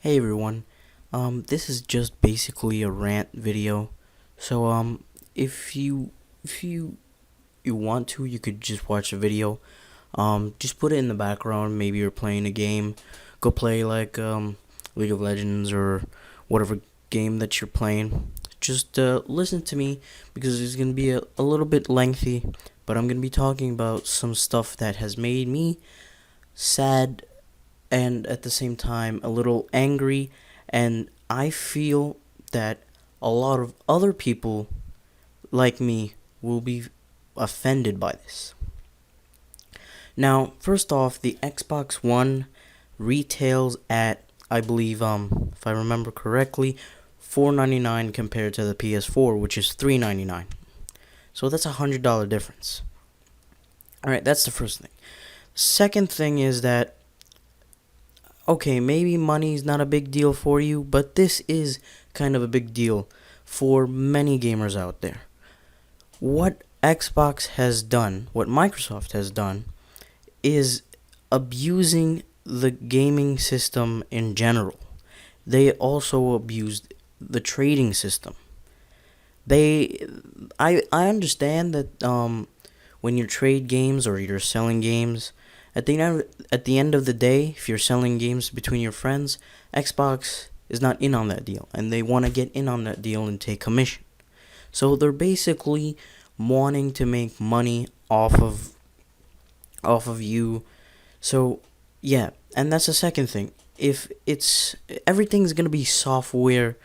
Hey everyone, this is just basically a rant video. So if you want to, you could just watch the video. Just put it in the background. Maybe you're playing a game. Go play like League of Legends or whatever game that you're playing. Just listen to me because it's gonna be a little bit lengthy, but I'm gonna be talking about some stuff that has made me sad and at the same time a little angry, and I feel that a lot of other people like me will be offended by this. Now, first off, the Xbox One retails at, I believe, if I remember correctly, $4.99 compared to the PS4, which is $3.99. So that's $100 difference. All right, that's the first thing. Second thing is that, okay, maybe money is not a big deal for you, but this is kind of a big deal for many gamers out there. What Xbox has done, what Microsoft has done, is abusing the gaming system in general. They also abused the trading system. I understand that when you trade games or you're selling games, at the end of the day, if you're selling games between your friends, Xbox is not in on that deal, and they want to get in on that deal and take commission. So they're basically wanting to make money off of you. So yeah, and that's the second thing. If it's everything's gonna be software,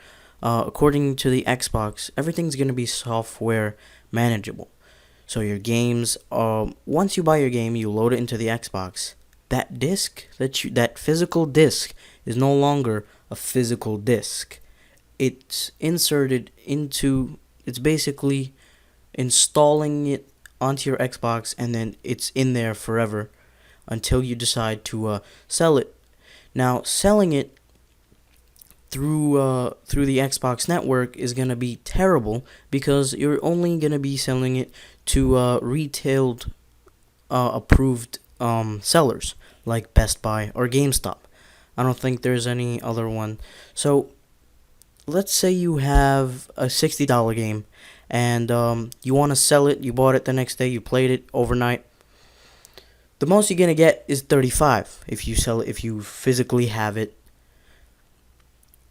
according to the Xbox, everything's gonna be software manageable. So your games, once you buy your game, you load it into the Xbox. That physical disc is no longer a physical disc. It's inserted into. It's basically installing it onto your Xbox, and then it's in there forever until you decide to sell it. Now, selling it through the Xbox network is gonna be terrible because you're only gonna be selling it to retailed approved sellers like Best Buy or GameStop. I don't think there's any other one. So let's say you have a $60 game and you want to sell it. You bought it the next day. You played it overnight. The most you're gonna get is 35 if you sell it. If you physically have it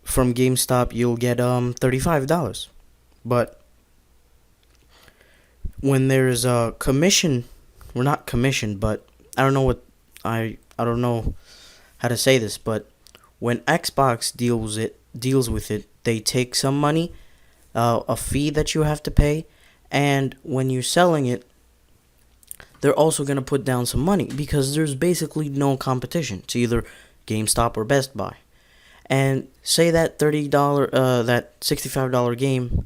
from GameStop, you'll get $35. But when there's a commission, we're not commission, but I don't know what I don't know how to say this, but when Xbox deals with it, they take some money, a fee that you have to pay, and when you're selling it, they're also gonna put down some money because there's basically no competition. It's either GameStop or Best Buy. And say that that $65 game,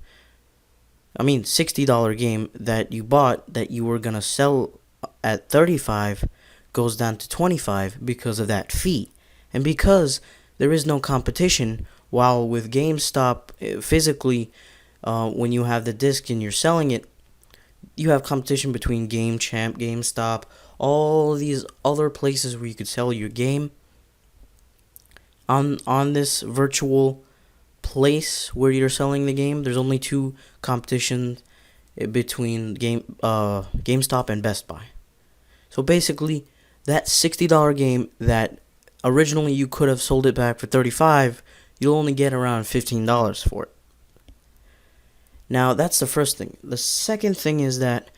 $60 game that you bought that you were gonna sell at 35 goes down to 25 because of that fee, and because there is no competition. While with GameStop, physically, when you have the disc and you're selling it, you have competition between Game Champ, GameStop, all these other places where you could sell your game. On this virtual place where you're selling the game, there's only two competitions between GameStop and Best Buy. So basically, that $60 game that originally you could have sold it back for 35, you'll only get around $15 for it. Now, that's the first thing. The second thing is that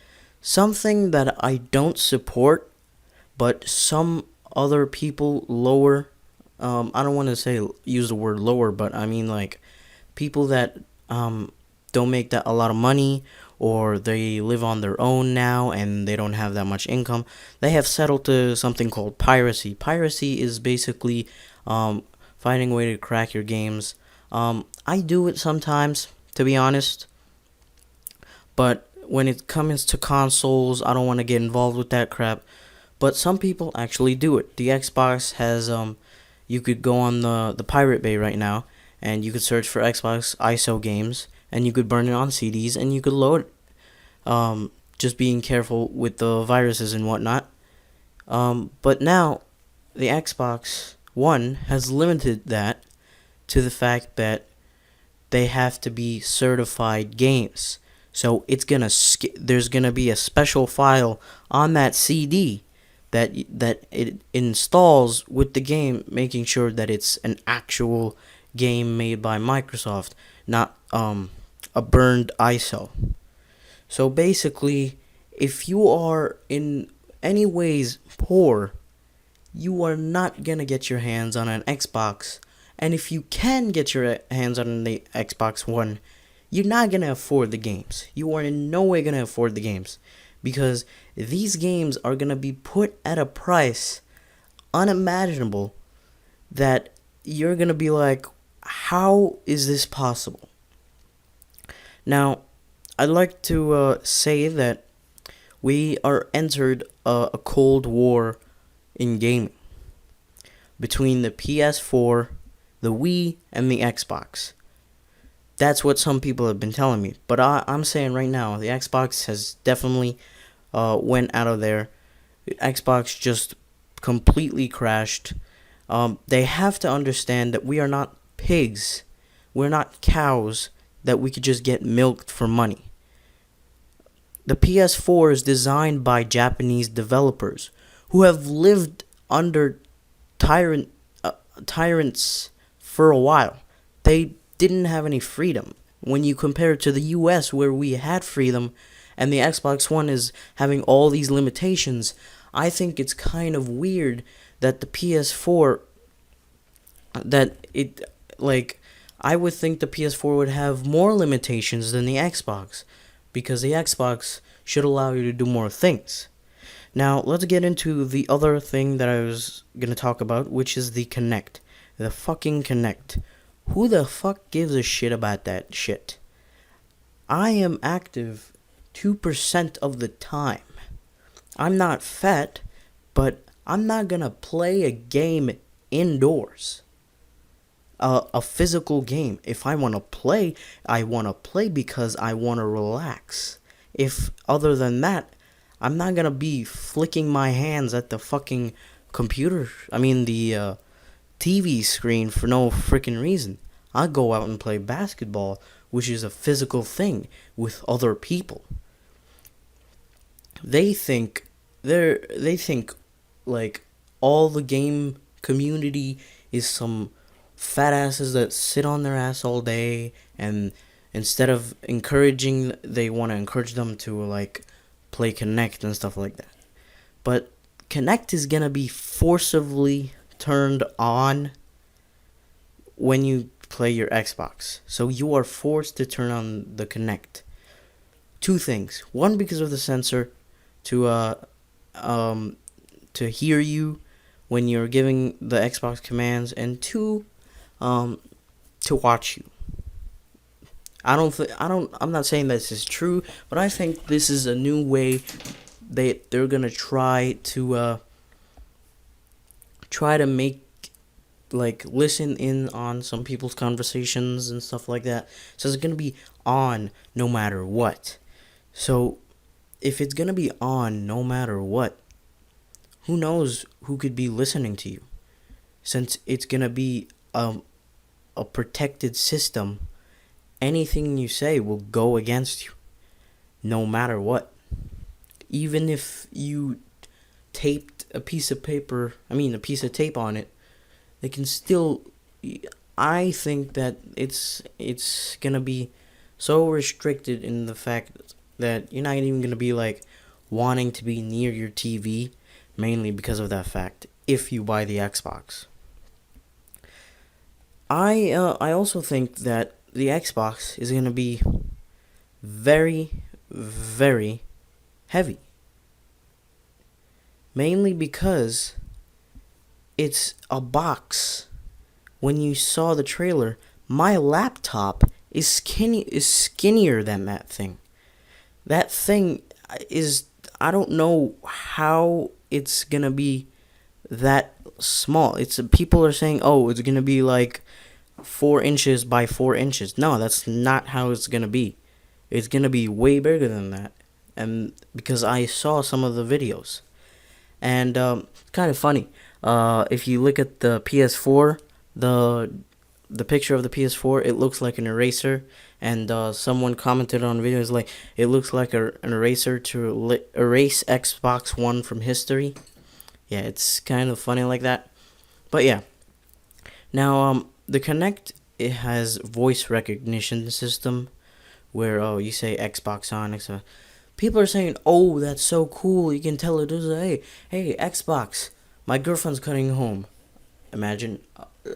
something that I don't support, but some other people lower, I don't want to use the word lower, but I mean like people that don't make that a lot of money, or they live on their own now and they don't have that much income, they have settled to something called piracy. Piracy is basically finding a way to crack your games. I do it sometimes, to be honest. But when it comes to consoles, I don't want to get involved with that crap. But some people actually do it. The Xbox has, you could go on the Pirate Bay right now, and you could search for Xbox ISO games, and you could burn it on CDs, and you could load it. Just being careful with the viruses and whatnot. But now, the Xbox One has limited that to the fact that they have to be certified games. So there's gonna be a special file on that CD that it installs with the game, making sure that it's an actual game made by Microsoft, not a burned ISO. So basically, if you are in any ways poor, you are not gonna get your hands on an Xbox. And if you can get your hands on the Xbox One, you're not gonna afford the games. You are in no way gonna afford the games. Because these games are gonna be put at a price unimaginable that you're gonna be like, how is this possible? Now, I'd like to say that we are entered a cold war in gaming between the PS4, the Wii, and the Xbox. That's what some people have been telling me. But I'm saying right now, the Xbox has definitely went out of there. Xbox just completely crashed. They have to understand that we are not pigs. We're not cows that we could just get milked for money. The PS4 is designed by Japanese developers who have lived under tyrants for a while. They didn't have any freedom. When you compare it to the US, where we had freedom, and the Xbox One is having all these limitations, I think it's kind of weird that the PS4, I would think the PS4 would have more limitations than the Xbox, because the Xbox should allow you to do more things. Now, let's get into the other thing that I was going to talk about, which is the Kinect. The fucking Kinect. Who the fuck gives a shit about that shit? I am active 2% of the time. I'm not fat, but I'm not going to play a game indoors. A physical game. If I want to play, I want to play because I want to relax. If other than that, I'm not gonna be flicking my hands at the fucking the TV screen for no freaking reason. I go out and play basketball, which is a physical thing with other people. They think like all the game community is some fat asses that sit on their ass all day, and instead of encouraging, they want to encourage them to like play Kinect and stuff like that. But Kinect is gonna be forcibly turned on when you play your Xbox. So you are forced to turn on the Kinect. Two things. One, because of the sensor to hear you when you're giving the Xbox commands, and two, to watch you. I'm not saying this is true, but I think this is a new way they're gonna try to make, like, listen in on some people's conversations and stuff like that. So it's gonna be on no matter what. So if it's gonna be on no matter what, who knows who could be listening to you? Since it's gonna be a protected system, anything you say will go against you, no matter what. Even if you taped a piece of tape on it, they can still. I think that it's gonna be so restricted in the fact that you're not even gonna be like wanting to be near your TV, mainly because of that fact. If you buy the Xbox, I also think that the Xbox is going to be very, very heavy. Mainly because it's a box. When you saw the trailer, my laptop is skinnier than that thing. That thing is, I don't know how it's going to be that small. People are saying, oh, it's going to be like 4 inches by 4 inches. No, that's not how it's gonna be. It's gonna be way bigger than that, and because I saw some of the videos, and kind of funny. If you look at the PS4, the the picture of the PS4, it looks like an eraser, and someone commented on videos like it looks like an eraser to erase Xbox One from history. Yeah, it's kind of funny like that. But yeah, now the Kinect, it has voice recognition system where you say Xbox on Xbox. People are saying, "Oh, that's so cool! You can tell it is hey Xbox, my girlfriend's coming home." Imagine,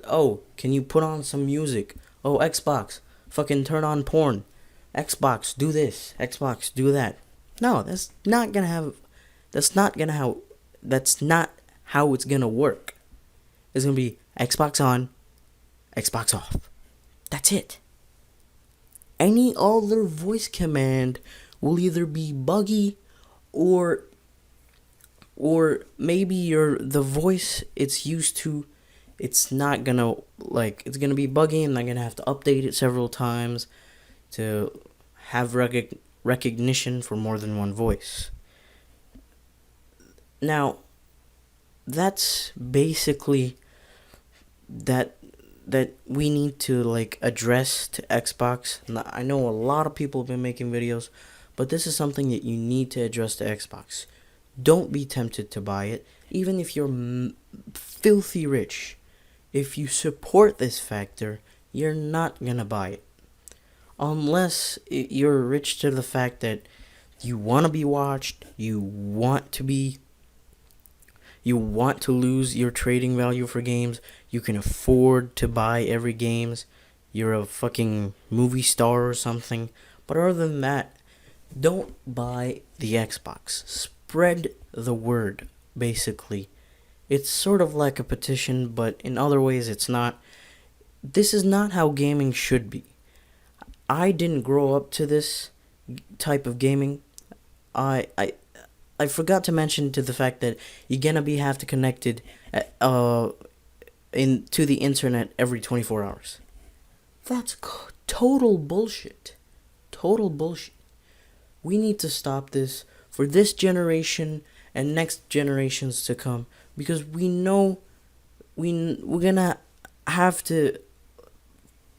oh, can you put on some music? Oh, Xbox, fucking turn on porn. Xbox, do this. Xbox, do that. No, that's not gonna have. That's not gonna how. That's not how it's gonna work. It's gonna be Xbox on, Xbox off. That's it. Any other voice command will either be buggy or maybe the voice it's used to, it's not gonna, like, it's gonna be buggy and I'm gonna have to update it several times to have recognition for more than one voice. Now, that's basically that we need to like address to Xbox. Now, I know a lot of people have been making videos, but this is something that you need to address to Xbox. Don't be tempted to buy it, even if you're filthy rich. If you support this factor, you're not gonna buy it. Unless you're rich to the fact that you want to be watched, you want to lose your trading value for games, you can afford to buy every games, you're a fucking movie star or something. But other than that, don't buy the Xbox. Spread the word, basically. It's sort of like a petition, but in other ways it's not. This is not how gaming should be. I didn't grow up to this type of gaming. I forgot to mention to the fact that you're gonna have to connected to the internet every 24 hours. That's total bullshit. Total bullshit. We need to stop this for this generation and next generations to come, because we know we're gonna have to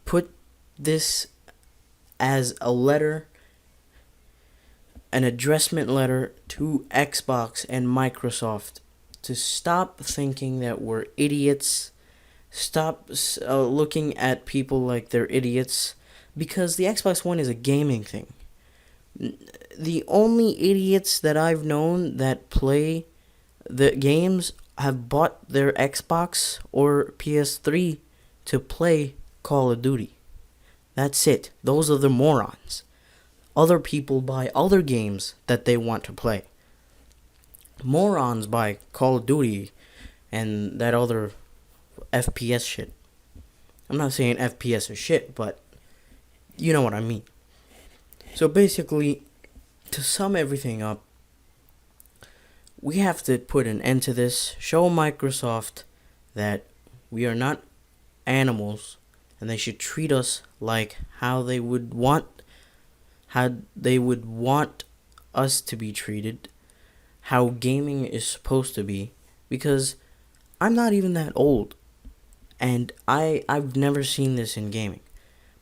put this as a letter, an addressment letter to Xbox and Microsoft to stop thinking that we're idiots. Stop looking at people like they're idiots, because the Xbox One is a gaming thing. The only idiots that I've known that play the games have bought their Xbox or PS3 to play Call of Duty. That's it. Those are the morons. Other people buy other games that they want to play. Morons buy Call of Duty and that other FPS shit. I'm not saying FPS is shit, but you know what I mean. So basically, to sum everything up, we have to put an end to this. Show Microsoft that we are not animals, and they should treat us like how they would want us to be treated, how gaming is supposed to be. Because I'm not even that old, and I've never seen this in gaming.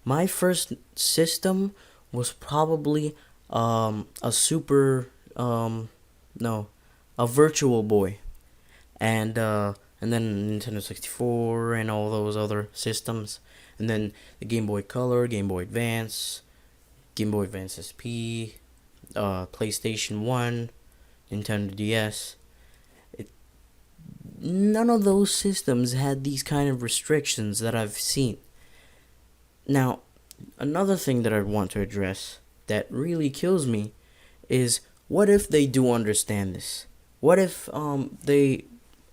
My first system was probably a Virtual Boy, and then Nintendo 64 and all those other systems, and then the Game Boy Color, Game Boy Advance, Game Boy Advance SP, PlayStation 1, Nintendo DS. None of those systems had these kind of restrictions that I've seen. Now, another thing that I want to address that really kills me is, what if they do understand this? What if they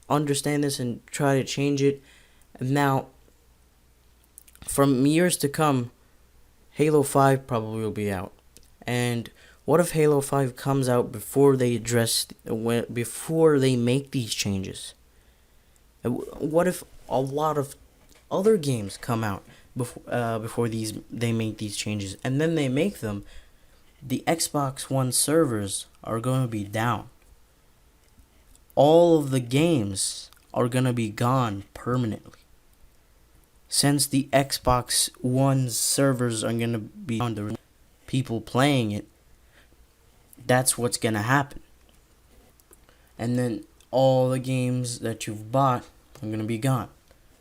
understand this and try to change it? Now, from years to come, Halo 5 probably will be out. And what if Halo 5 comes out before they make these changes? What if a lot of other games come out before they make these changes, and then they make them? The Xbox One servers are going to be down. All of the games are going to be gone permanently. since the Xbox One servers are gonna be on the people playing it, that's what's gonna happen. And then all the games that you've bought are gonna be gone.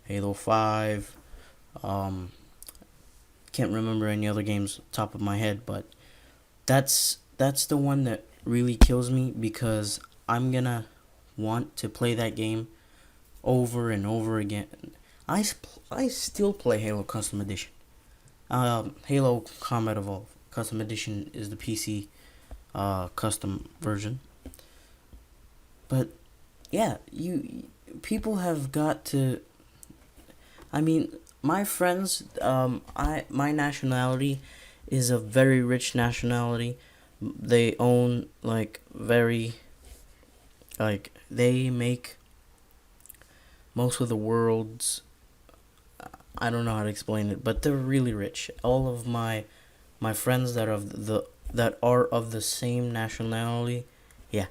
Halo 5, can't remember any other games top of my head, but that's the one that really kills me, because I'm gonna want to play that game over and over again. I still play Halo Custom Edition. Halo Combat Evolved Custom Edition is the PC custom version. But yeah, people have got to. I mean, my friends, my nationality is a very rich nationality. They own they make most of the world's. I don't know how to explain it, but they're really rich. All of my friends that are of the same nationality, yeah,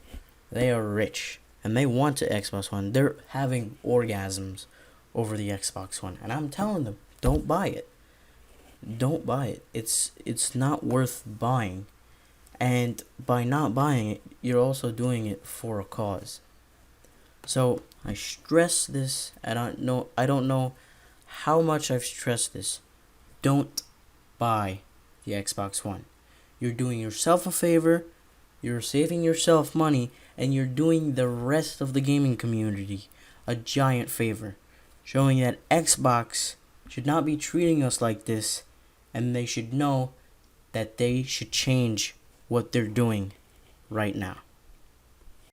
they are rich and they want to Xbox One. They're having orgasms over the Xbox One, and I'm telling them, don't buy it. Don't buy it. It's not worth buying. And by not buying it, you're also doing it for a cause. So I stress this, and I don't know how much I've stressed this. Don't buy the Xbox One. You're doing yourself a favor, you're saving yourself money, and you're doing the rest of the gaming community a giant favor, showing that Xbox should not be treating us like this, and they should know that they should change what they're doing right now.